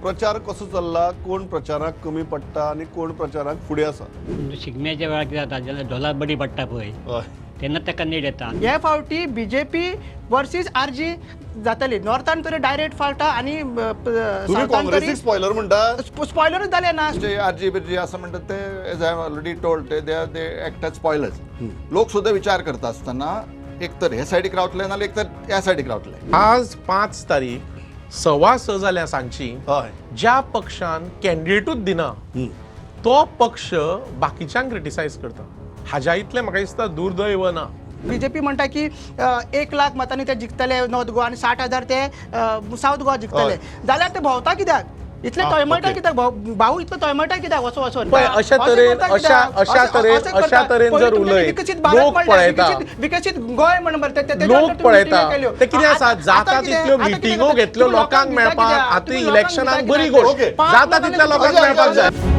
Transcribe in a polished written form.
प्रचार कसो चल्ला, कोण प्रचाराक कमी पडटा आणि कोण प्रचाराक फुडें आसा? शिगम्याच्या वेळार कितें जाता जाल्यार ढोलार बडी पडटा पळय तेन्ना तेका नीड येता. हे फावटी बीजेपी वर्सीस आरजी जातली. नॉर्थान तरी डायरेक्ट फावटा आणि तुम्ही काँग्रेसीक स्पॉयलर म्हणटा? स्पॉयलरूच जाले ना. जे आरजी बिरजी असं म्हणतात ते एज आय ऑलरेडी टोल्ड ते ॲक्ट एज स्पॉयलर्स. लोक सुद्धा विचार करता असताना एकतर हे सायडीक रावतले नाल्यार एकतर ह्या सायडीक रावतले. आज 5 तारीख 6:15 जाल्या सांजची हय ज्या पक्षान कॅन्डिडेटूच दिना तो पक्ष बाकीच्यांक क्रिटिसायज करता. हाज्या इतलें म्हाका दिसता दुर्दैव ना. बीजेपी म्हणटा की 1 लाख मतांनी ते जिखतले नॉर्थ गोवा आणि 60,000 ते साऊथ गोवा जिखतले. जाल्यार ते भोंवता कित्याक? इतले तळमळटा कित्याक? भाऊ इतलो तळमळटा कित्याक वचून वचून? पळय अशा तरेन जर उलयत विकसीत भारत लोक म्हणटा, पळयता, विकसीत गोंय म्हणून लोक पळयता ते कितें आसा जाता तितल्यो मिटिंगो घेतल्यो लोकांक मेळपाक. आतां इलेक्शनाक बरी गोष्ट जाता तितल्या लोकांक मेळपाक जाय.